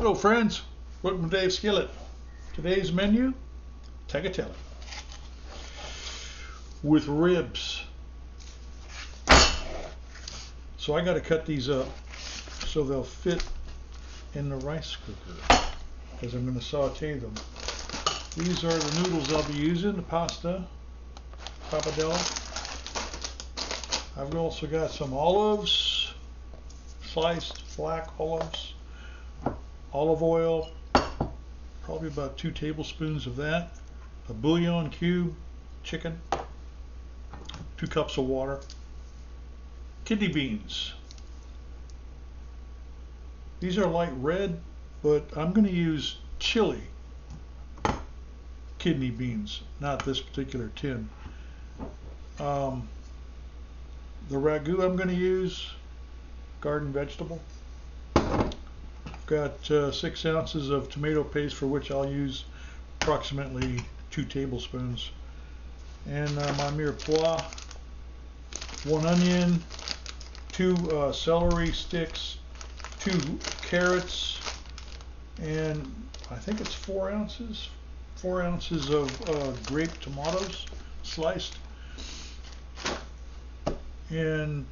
Hello friends, welcome to Dave's Skillet. Today's menu, tagliatelle with ribs. So I got to cut these up so they'll fit in the rice cooker because I'm going to saute them. These are the noodles I'll be using, the pasta, pappardelle. I've also got some olives, sliced black olives, olive oil, probably about 2 tablespoons of that, a bouillon cube, chicken, 2 cups of water, kidney beans. These are light red, but I'm going to use chili kidney beans, not this particular tin. The ragu I'm going to use, garden vegetable. Got 6 ounces of tomato paste, for which I'll use approximately 2 tablespoons. And my mirepoix, 1 onion, 2 celery sticks, 2 carrots, and I think it's 4 ounces. 4 ounces of grape tomatoes sliced. And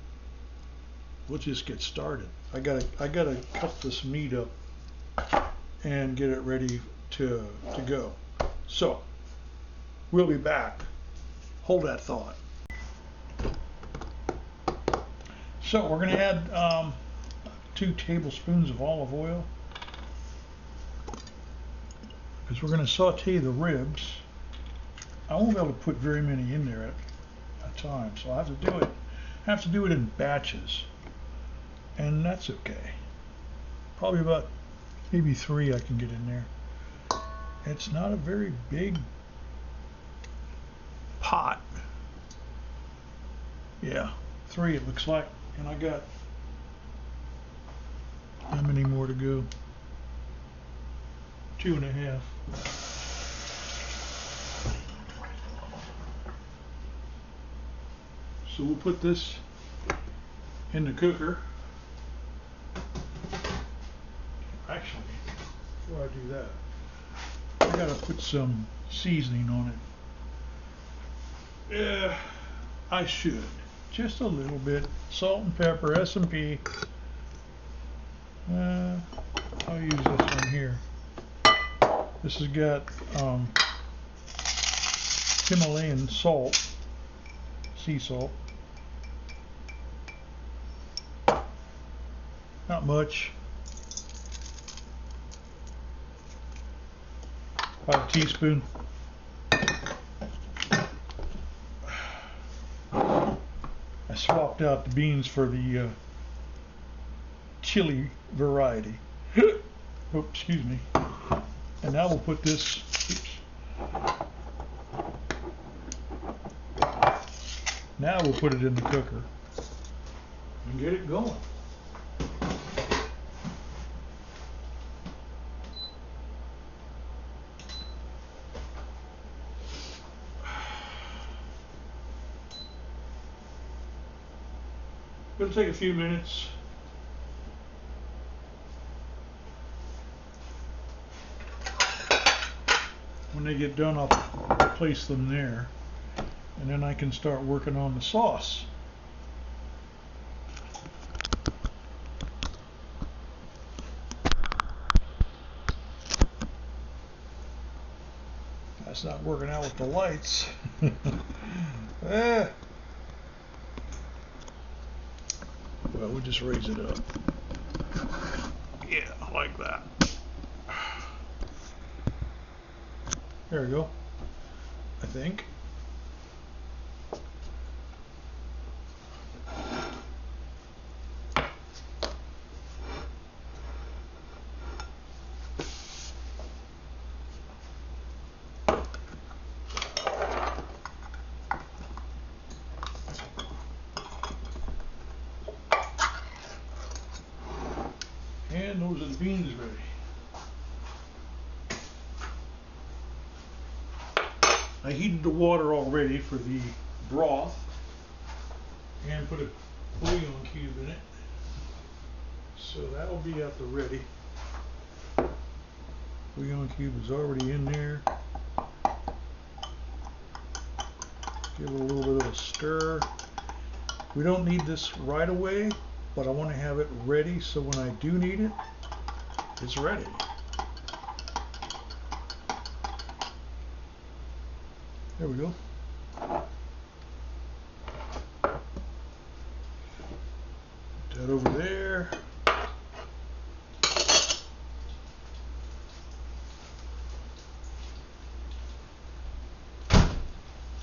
we'll just get started. I gotta cut this meat up and get it ready to go. So we'll be back. Hold that thought. So we're gonna add 2 tablespoons of olive oil because we're gonna saute the ribs. I won't be able to put very many in there at a time, so I have to do it in batches. And that's okay. Probably about maybe 3 I can get in there. It's not a very big pot. Yeah, 3 it looks like. And I got how many more to go? 2.5. So we'll put this in the cooker. Actually, before I do that, I gotta put some seasoning on it. Yeah, I should. Just a little bit. Salt and pepper, S&P. I'll use this one here. This has got Himalayan salt, sea salt. Not much. About a teaspoon. I swapped out the beans for the chili variety. Oh, excuse me. And now we'll put this. Now we'll put it in the cooker and get it going. It'll take a few minutes. When they get done, I'll place them there, and then I can start working on the sauce. That's not working out with the lights. Well, we'll just raise it up. Yeah, like that. There we go, I think. And those are the beans ready. I heated the water already for the broth and put a bouillon cube in it. So that'll be at the ready. Bouillon cube is already in there. Give it a little bit of a stir. We don't need this right away, but I want to have it ready so when I do need it, it's ready. There we go. Put that over there.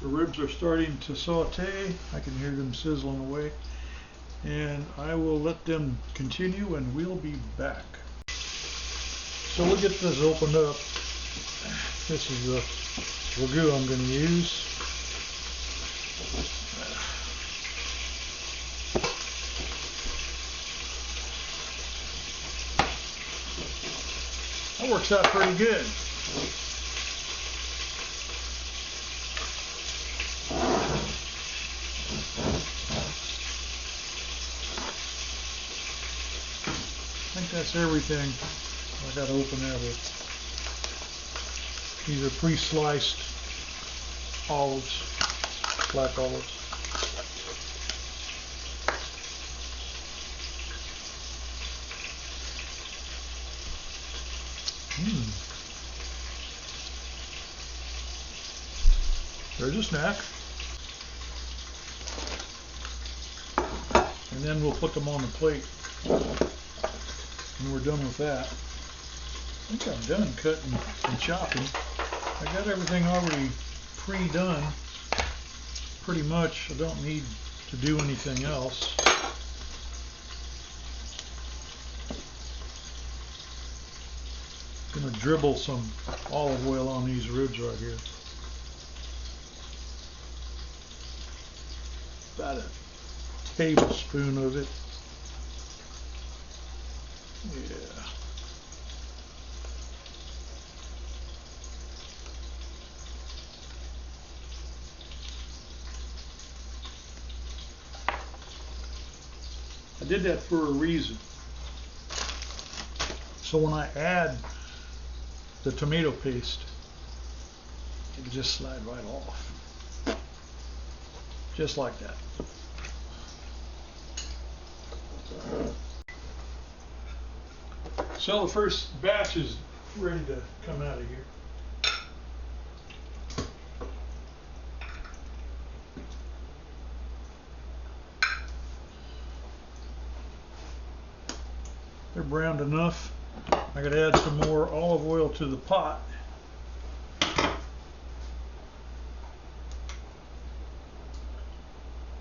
The ribs are starting to saute. I can hear them sizzling away. And I will let them continue and we'll be back. So we'll get this opened up. This is the ragu I'm going to use. That works out pretty good. I think that's everything. I got to open that up. These are pre-sliced olives, black olives. There's a snack. And then we'll put them on the plate. And we're done with that. I think I'm done cutting and chopping. I got everything already pre-done. Pretty much. I don't need to do anything else. I'm gonna dribble some olive oil on these ribs right here. About a tablespoon of it. Yeah. I did that for a reason. So when I add the tomato paste, it can just slide right off. Just like that. So the first batch is ready to come out of here. They're browned enough. I gotta add some more olive oil to the pot.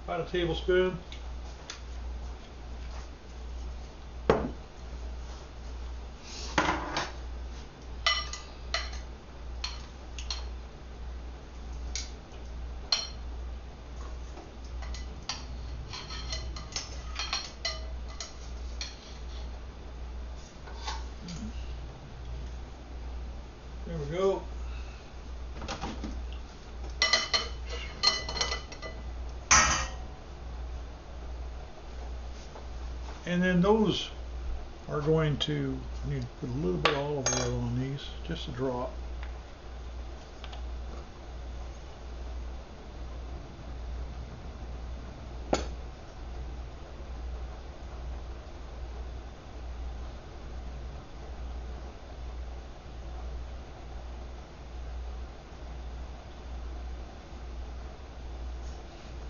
About a tablespoon. There we go. And then those are going to, I need to put a little bit of olive oil on these, just a drop.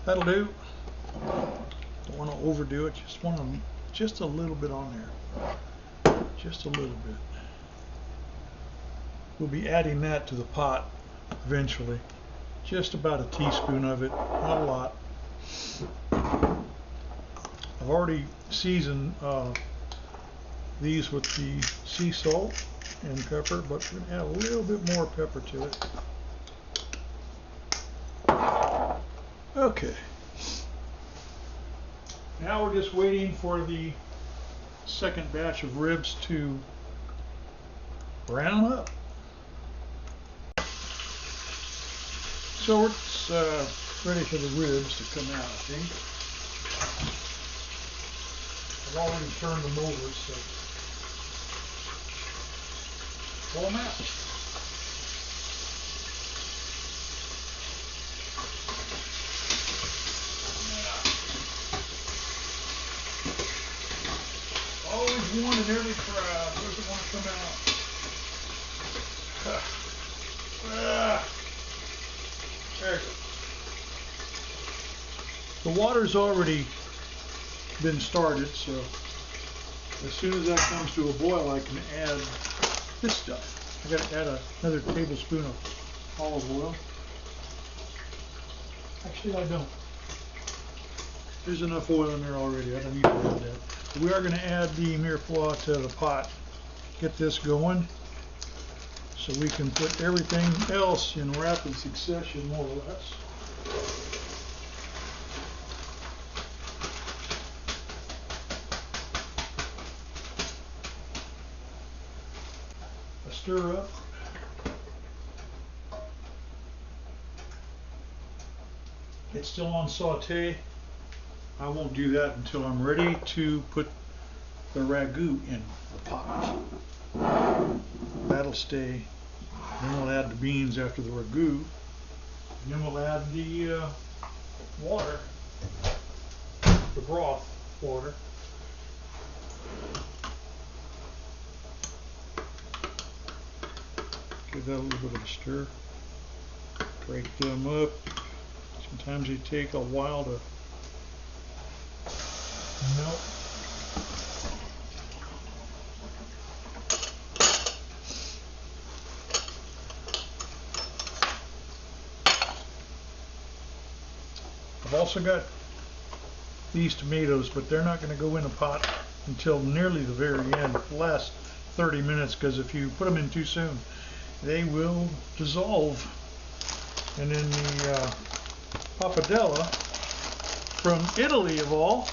That'll do. Don't want to overdo it. Just want to, just a little bit on there. Just a little bit. We'll be adding that to the pot eventually. Just about a teaspoon of it, not a lot. I've already seasoned these with the sea salt and pepper, but we're going to add a little bit more pepper to it. Okay. Now we're just waiting for the second batch of ribs to brown up. So it's ready for the ribs to come out, I think. I've already turned them over, so Pull them out. Always one in every crowd. Doesn't want to come out. There it goes. The water's already been started, so as soon as that comes to a boil, I can add this stuff. I got to add another tablespoon of olive oil. Actually, I don't. There's enough oil in there already. I don't need to add that. We are going to add the mirepoix to the pot. Get this going so we can put everything else in rapid succession, more or less. I stir up. It's still on saute. I won't do that until I'm ready to put the ragu in the pot. That'll stay. Then we'll add the beans after the ragu. And then we'll add the water, the broth water. Give that a little bit of a stir. Break them up. Sometimes they take a while to melt. I've also got these tomatoes, but they're not going to go in a pot until nearly the very end, the last 30 minutes, because if you put them in too soon, they will dissolve. And then the pappardelle from Italy, of all.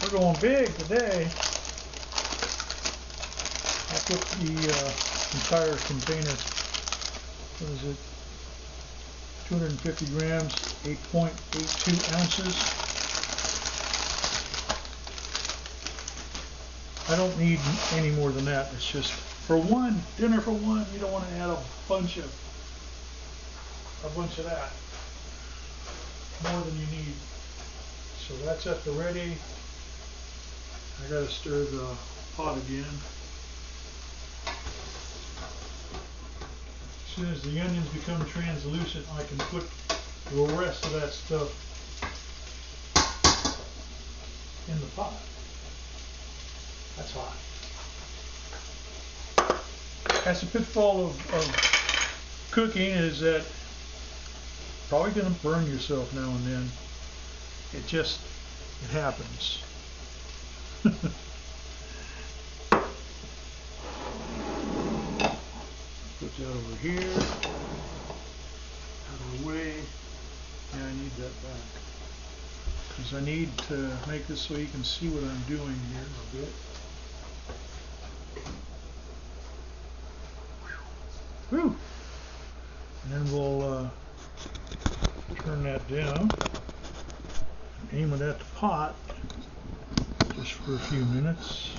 We're going big today. I put the entire container, what is it, 250 grams, 8.82 ounces. I don't need any more than that. It's just for one, dinner for one. You don't want to add a bunch of that. More than you need. So that's at the ready. I gotta stir the pot again. As soon as the onions become translucent, I can put the rest of that stuff in the pot. That's hot. That's a pitfall of cooking, is that probably going to burn yourself now and then. It happens. Put that over here, out of the way. Yeah, I need that back, because I need to make this so you can see what I'm doing here a bit. Whew. And then we'll turn that down, aim it at the pot just for a few minutes.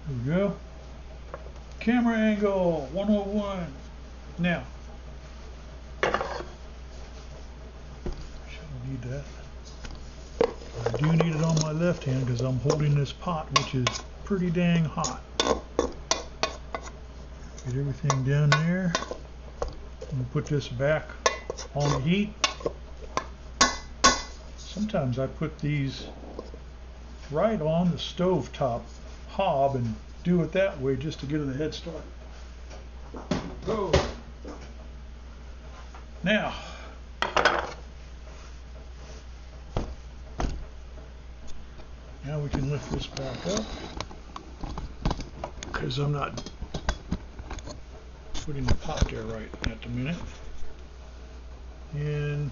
There we go. Camera angle 101. Now, I don't need that. I do need it on my left hand because I'm holding this pot, which is pretty dang hot. Get everything down there. I'm going to put this back on the heat. Sometimes I put these right on the stovetop hob and do it that way just to get a head start. Go. Now, we can lift this back up, because I'm not putting the pot there right at the minute. And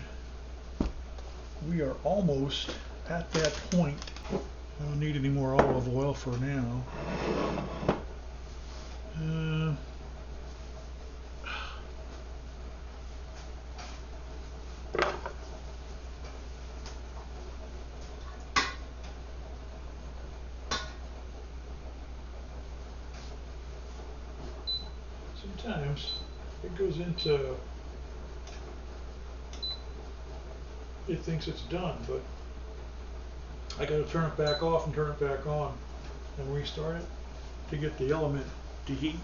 we are almost at that point. I don't need any more olive oil for now. sometimes it goes into, it thinks it's done, but I got to turn it back off and turn it back on and restart it to get the element to heat,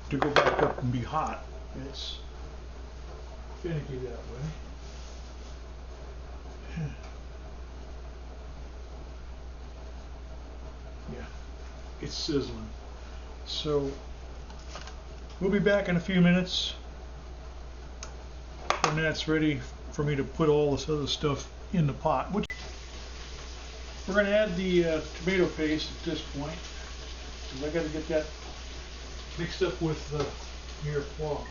to go back up and be hot. It's finicky that way. Yeah, it's sizzling. So we'll be back in a few minutes when that's ready for me to put all this other stuff in the pot. We're going to add the tomato paste at this point, because I got to get that mixed up with the mirepoix.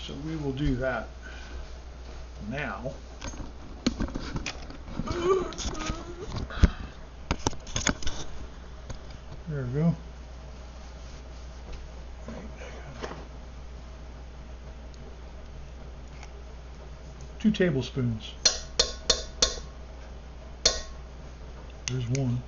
So we will do that now. There we go. 2 tablespoons. There's one.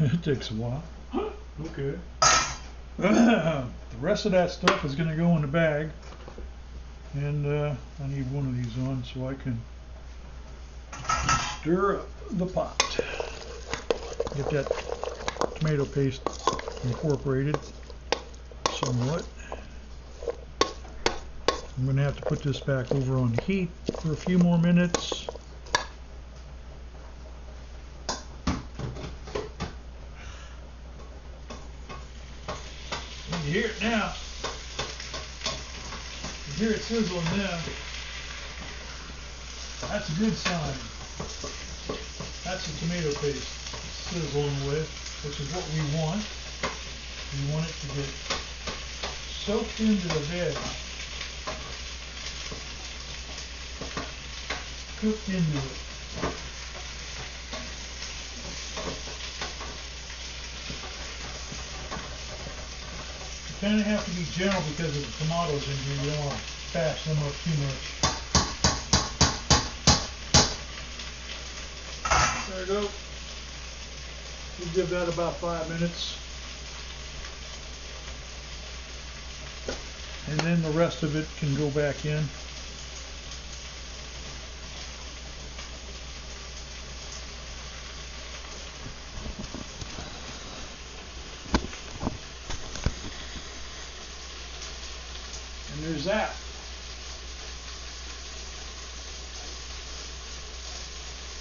It takes a while. Okay. The rest of that stuff is going to go in the bag, and I need one of these on so I can stir up the pot. Get that tomato paste incorporated somewhat. I'm going to have to put this back over on the heat for a few more minutes. You hear it now. You hear it sizzling now. That's a good sign. That's the tomato paste sizzling with, which is what we want. We want it to get soaked into the veg, cooked into it. You kind of have to be gentle because of the tomatoes in here. You don't want to bash them up too much. There we go. We'll give that about 5 minutes. And then the rest of it can go back in. And there's that.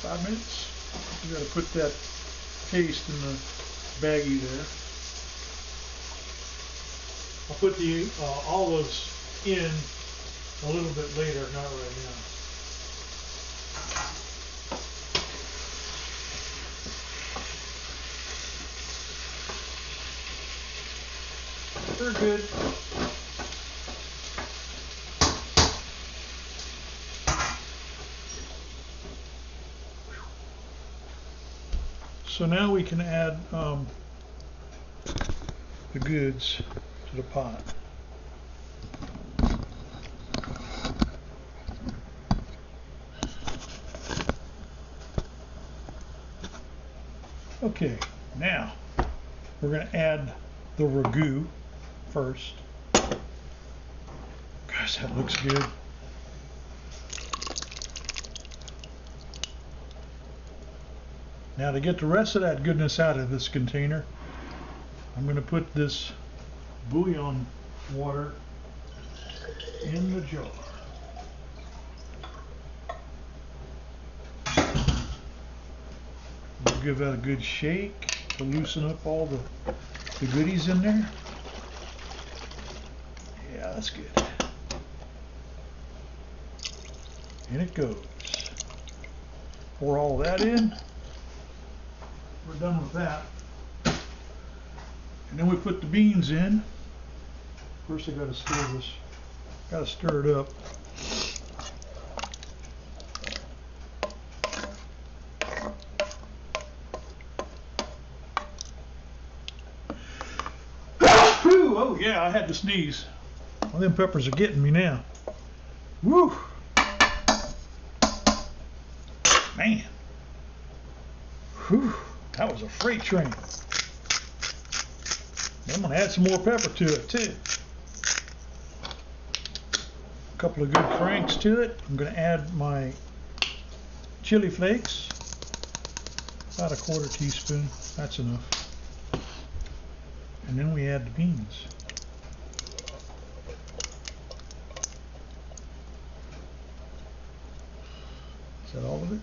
Five minutes. You got to put that paste in the baggie there. I'll put the olives in a little bit later, not right now. They're good. So now we can add the goods to the pot. Okay, now we're going to add the ragu first. Gosh, that looks good. Now to get the rest of that goodness out of this container, I'm going to put this bouillon water in the jar. We'll give that a good shake to loosen up all the goodies in there. Yeah, that's good. In it goes. Pour all that in. We're done with that. And then we put the beans in. First I gotta stir this. Gotta stir it up. Oh yeah, I had to sneeze. Well, them peppers are getting me now. Woo! Man. Whew. That was a freight train. I'm going to add some more pepper to it, too. A couple of good cranks to it. I'm going to add my chili flakes. About a 1/4 teaspoon. That's enough. And then we add the beans. Is that all of it?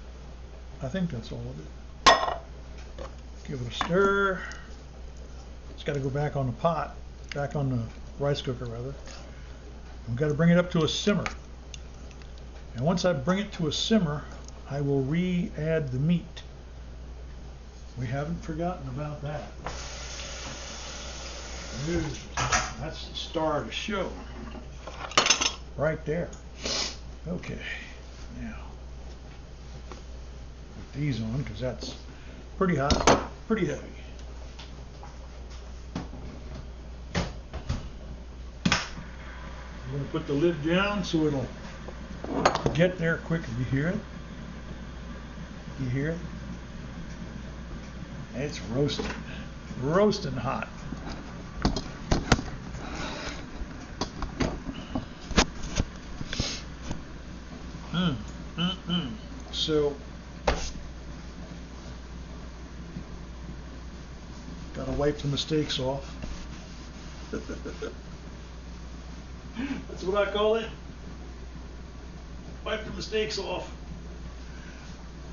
I think that's all of it. Give it a stir. It's got to go back on the pot, back on the rice cooker rather. We've got to bring it up to a simmer. And once I bring it to a simmer, I will re-add the meat. We haven't forgotten about that. That's the star of the show. Right there. Okay, now put these on because that's pretty hot, pretty heavy. I'm going to put the lid down so it'll get there quicker. You hear it? You hear it? It's roasting. Roasting hot. So, gotta wipe the mistakes off. That's what I call it. Wipe the mistakes off.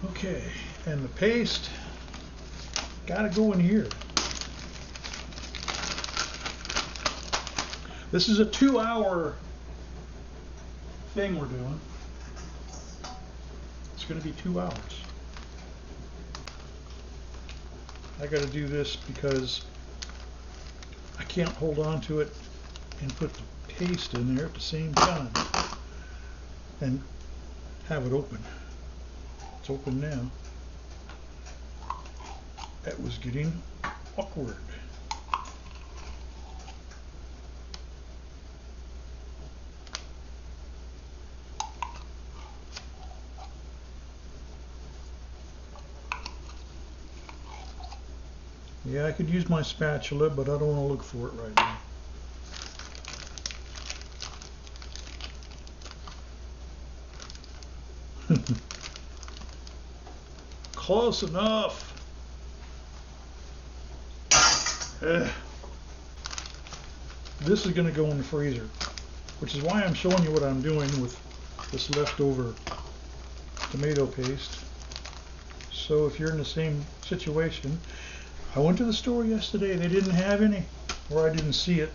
Okay, and the paste gotta go in here. This is a 2-hour thing we're doing. It's going to be 2 hours. I got to do this because I can't hold on to it and put the paste in there at the same time and have it open. It's open now. That was getting awkward. Yeah, I could use my spatula, but I don't want to look for it right now. Close enough. This is going to go in the freezer, which is why I'm showing you what I'm doing with this leftover tomato paste. So if you're in the same situation, I went to the store yesterday, they didn't have any, or I didn't see it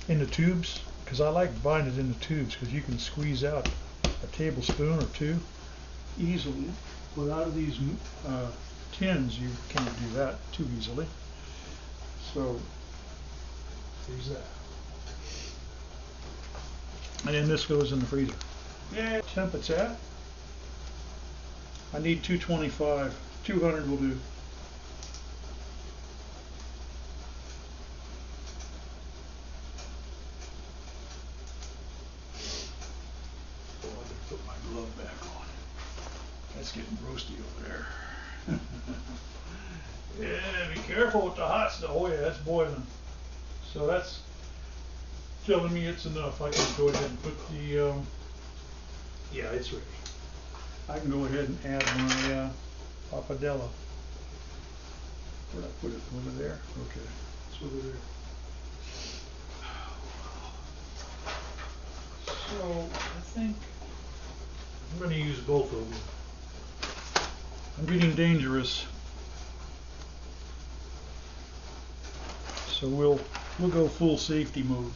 in the tubes, because I like buying it in the tubes because you can squeeze out a tablespoon or two easily. But out of these tins, you can't do that too easily. So there's that. And then this goes in the freezer. Yeah, temp it's at. I need 225. 200 will do. Put my glove back on. That's getting roasty over there. Yeah, be careful with the hot stuff. Oh yeah, that's boiling. So that's telling me it's enough. I can go ahead and put the, yeah, it's ready. I can go ahead and add my pappardelle. Where'd I put it? Over there? Okay, it's over there. So I think I'm going to use both of them. I'm getting dangerous. So we'll go full safety mode.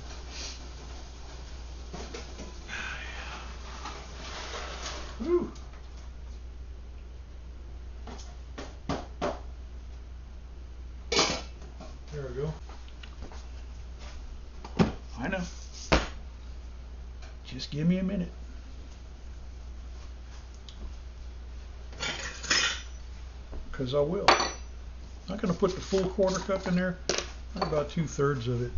Whew. There we go. I know. Just give me a minute. Because I will. I'm not going to put the full 1/4 cup in there. About 2/3 of it.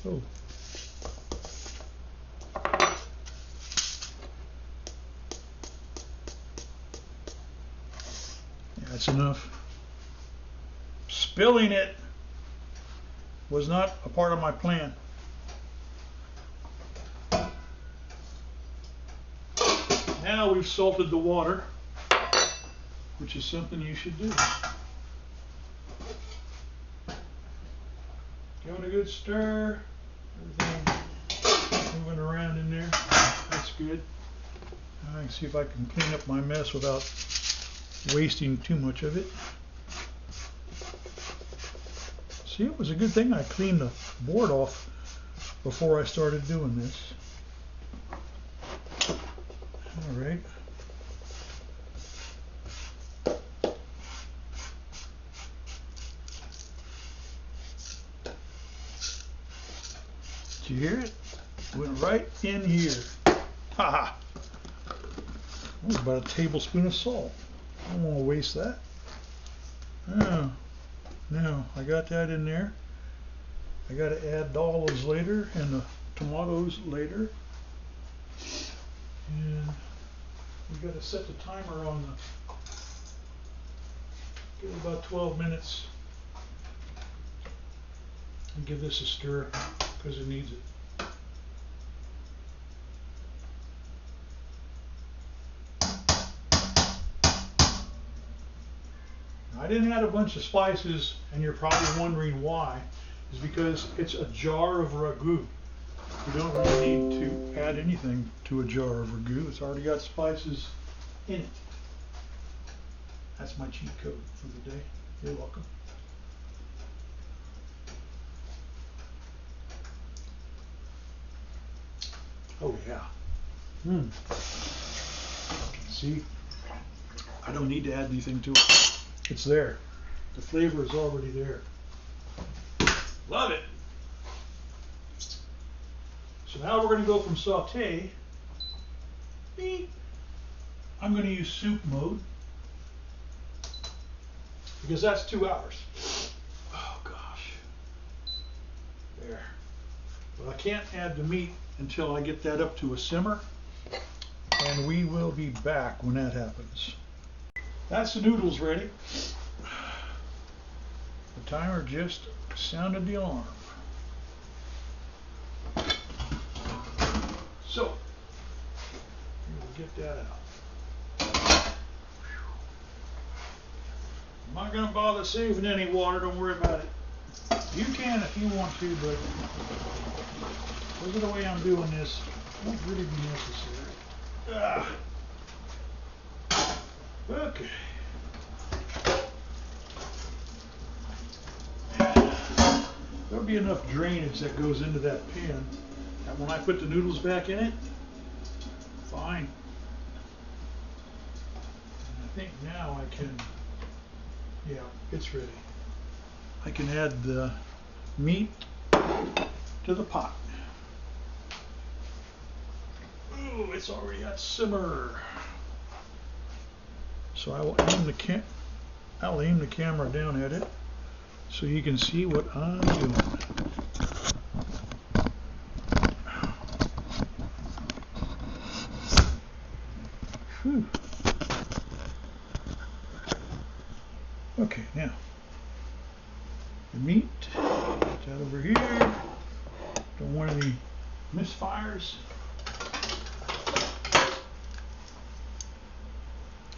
Oh. Yeah, that's enough. Spilling it was not a part of my plan. Now we've salted the water, which is something you should do. Give it a good stir. Everything moving around in there. That's good. I can see if I can clean up my mess without wasting too much of it. See, it was a good thing I cleaned the board off before I started doing this. All right. Did you hear it? Went right in here. Ha ha! That was about a tablespoon of salt. I don't want to waste that. Oh, now I got that in there. I got to add the olives later and the tomatoes later. And we got to set the timer on the. Give it about 12 minutes. And give this a stir because it needs it. I didn't add a bunch of spices, and you're probably wondering why. It's because it's a jar of ragu. You don't really need to add anything to a jar of ragu. It's already got spices in it. That's my cheat code for the day. You're welcome. Oh yeah. See, I don't need to add anything to it. It's there. The flavor is already there. Love it. So now we're going to go from saute. I'm going to use soup mode because that's 2 hours. Oh gosh. There. But I can't add the meat until I get that up to a simmer, and we will be back when that happens. That's the noodles ready. The timer just sounded the alarm. So, we'll get that out. I'm not going to bother saving any water, don't worry about it. You can if you want to, but because of the way I'm doing this, it won't really be necessary. Okay. There'll be enough drainage that goes into that pan that when I put the noodles back in it, fine. And I think now I can, yeah, it's ready. I can add the meat to the pot. Ooh, it's already at simmer. So I will aim the camera down at it so you can see what I'm doing. Whew. Okay, now the meat, put that over here. Don't want any misfires.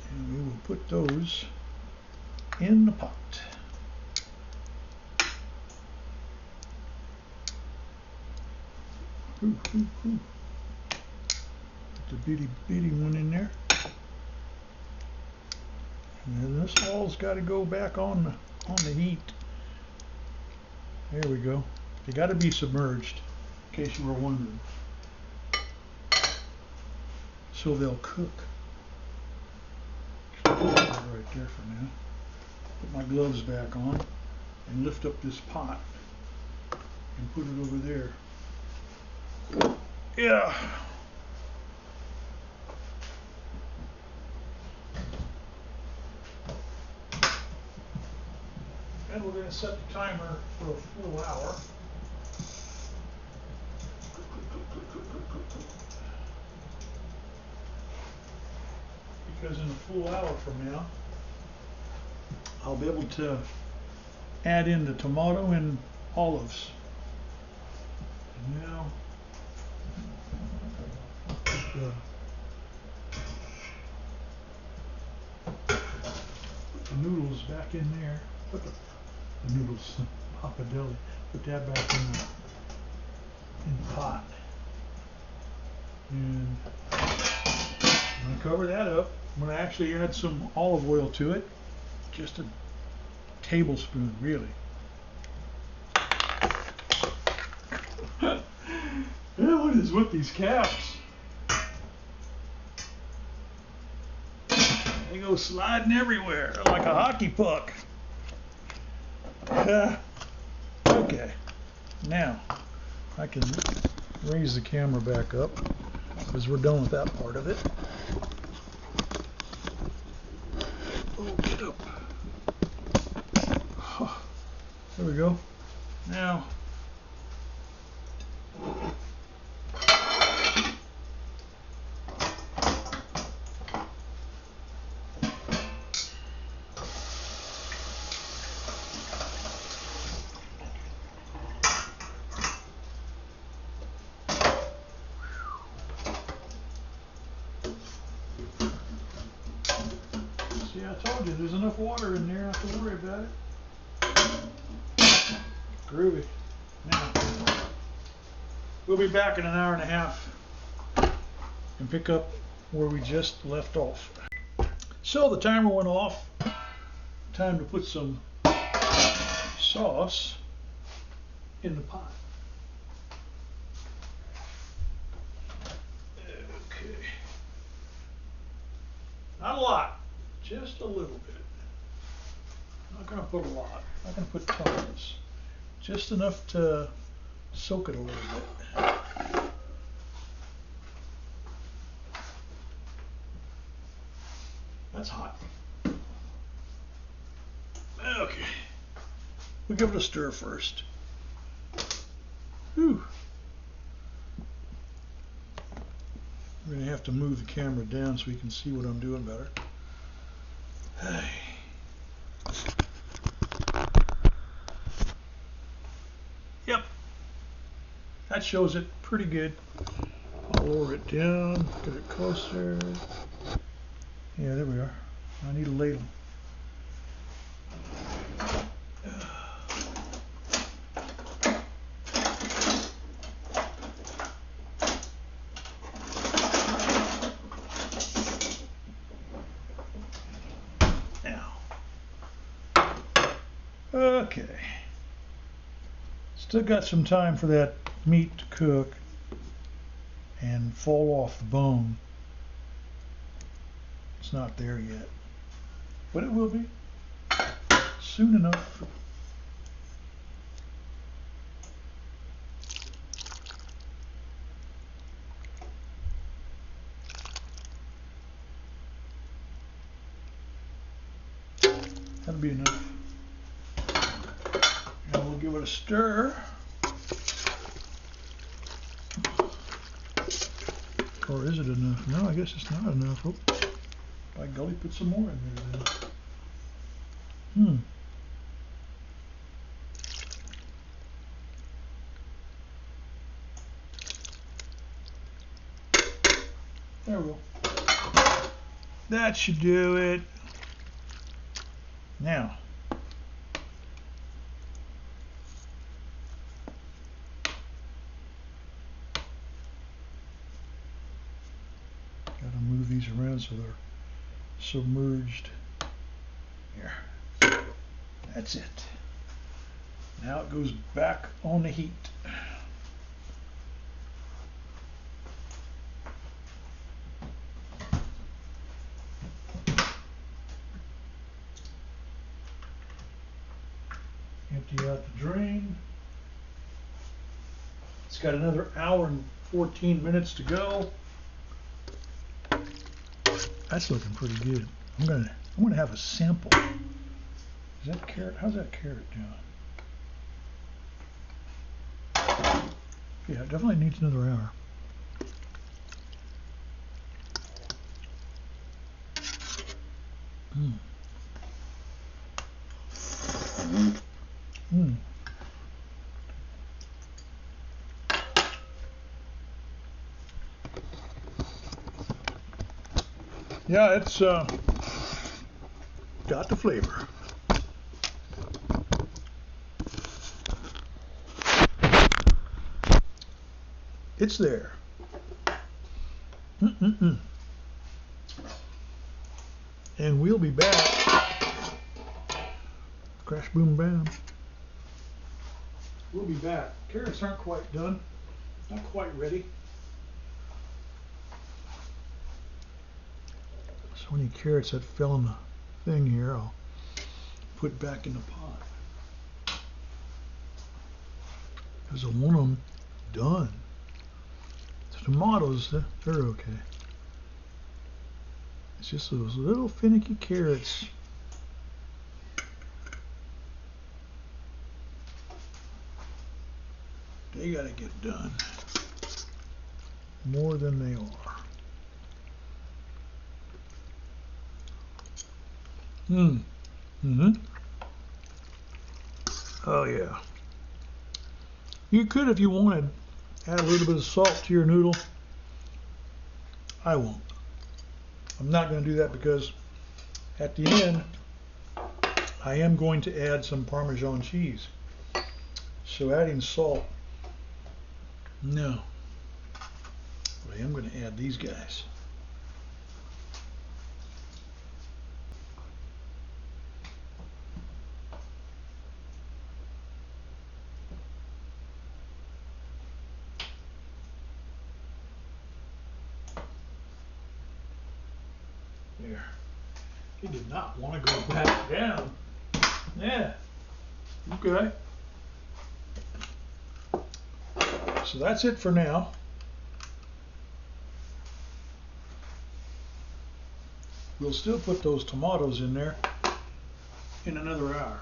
And we will put those in the pot. Put the bitty one in there. And then this all's got to go back on the heat. There we go. They got to be submerged, in case you were wondering. So they'll cook. Right there for now. Put my gloves back on and lift up this pot and put it over there. Yeah. And we're going to set the timer for a full hour. because in a full hour from now, I'll be able to add in the tomato and olives. And now, put the noodles back in there. Put the noodles, pappardelle. Put that back in the pot. And I'm going to cover that up. I'm going to actually add some olive oil to it. Just a tablespoon, really. What is with these caps? They go sliding everywhere like a hockey puck. Okay, now I can raise the camera back up because we're done with that part of it. Oh, get up. There we go. Now, see, I told you, there's enough water in there, I don't have to worry about it. Groovy. Now, we'll be back in an hour and a half and pick up where we just left off. So the timer went off. Time to put some sauce in the pot. Okay. Not a lot, just a little bit. Not going to put a lot. Not going to put tons. Just enough to soak it a little bit. That's hot. Okay. We'll give it a stir first. Whew. We're going to have to move the camera down so we can see what I'm doing better. Hey. Yep, that shows it pretty good. I'll lower it down, get it closer. Yeah, there we are. I need a ladle. Now, okay. Still got some time for that meat to cook and fall off the bone. It's not there yet, but it will be soon enough. That'll be enough. And we'll give it a stir. Or is it enough? No, I guess it's not enough. Oh, by golly, put some more in there then. There we go. That should do it. Now, gotta move these around so they're submerged. Here. That's it. Now it goes back on the heat. Empty out the drain. It's got another hour and 14 minutes to go. That's looking pretty good. I'm gonna have a sample. Is that carrot? How's that carrot doing? Yeah, it definitely needs another hour. Mm. Mm. Yeah, it's got the flavor. It's there. Mm-mm-mm. And we'll be back. Crash, boom, bam. We'll be back. Carrots aren't quite done. Not quite ready. So any carrots that fell in the thing here, I'll put back in the pot. Because I want them done. The tomatoes, they're okay. It's just those little finicky carrots. They gotta get done. More than they are. Mm-hmm. Oh yeah. You could, if you wanted, add a little bit of salt to your noodle. I won't. I'm not going to do that because at the end I am going to add some Parmesan cheese. So adding salt, no. But I am going to add these guys. There. He did not want to go back down. Yeah. Okay. So that's it for now. We'll still put those tomatoes in there in another hour.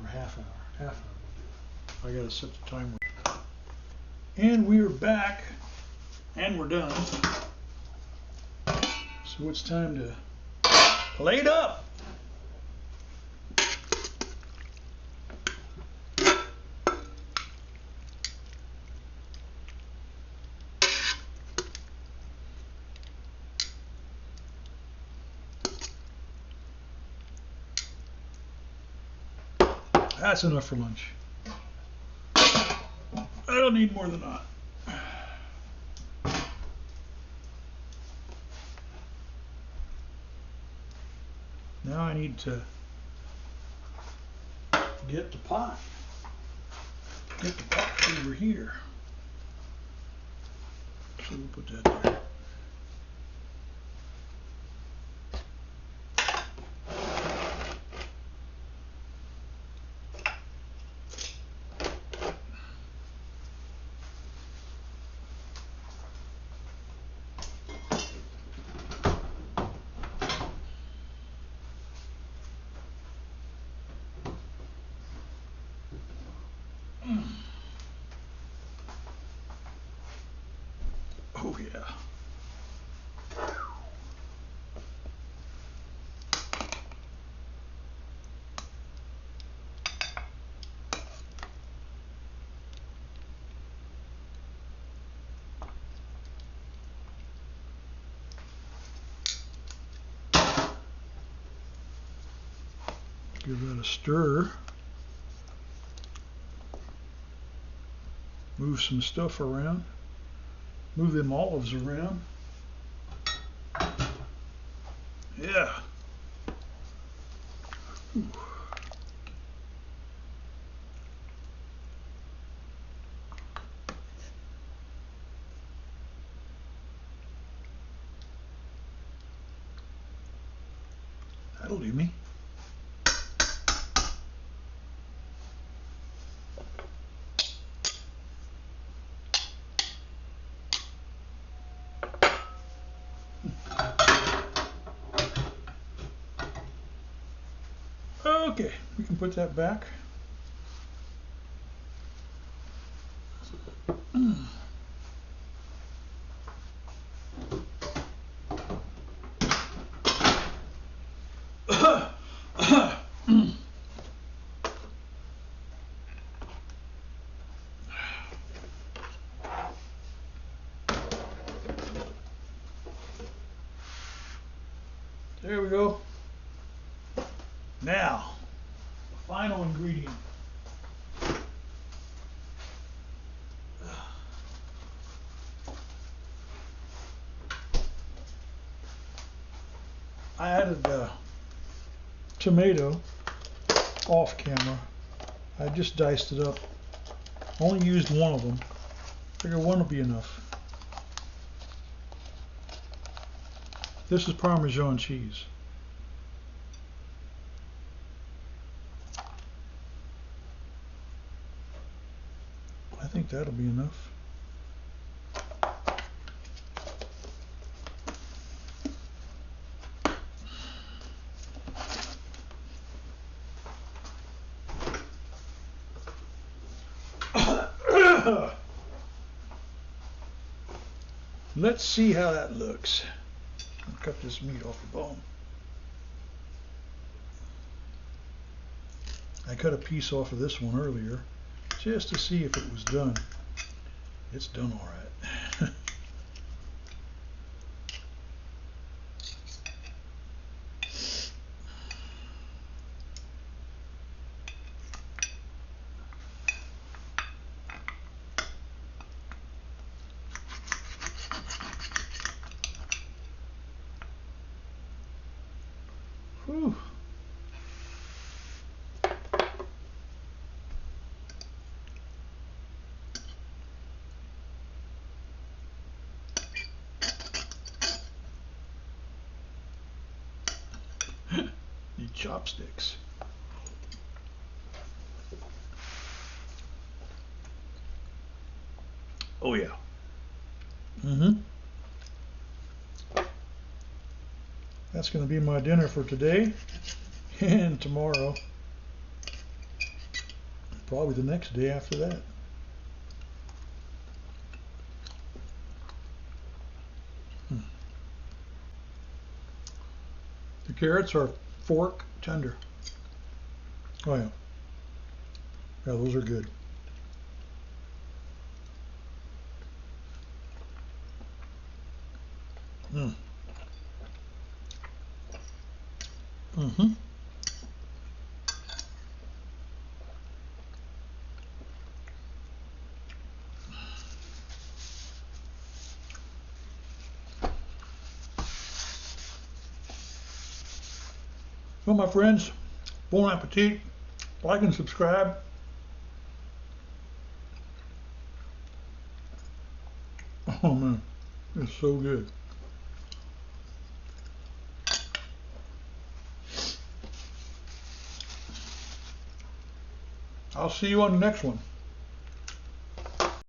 Or half hour. Half hour we'll do it. I gotta set the timer. And we're back. And we're done. So it's time to plate up. That's enough for lunch. I don't need more than that. Now I need to get the pot. Get the pot over here. So we'll put that there. Oh yeah. Give that a stir. Move some stuff around. Move them olives around. Yeah. Ooh. That'll do me. Okay, we can put that back. There we go. Now, final ingredient. I added tomato off camera. I just diced it up. Only used one of them. Figure one will be enough. This is Parmesan cheese. I think that'll be enough. Let's see how that looks. I'll cut this meat off the bone. I cut a piece off of this one earlier just to see if it was done. It's done all right. Whew. Need chopsticks. Oh yeah. That's going to be my dinner for today and tomorrow. Probably the next day after that. The carrots are fork tender. Oh yeah. Yeah, those are good. Well, my friends, bon appetit. Like and subscribe. Oh man, it's so good. I'll see you on the next one.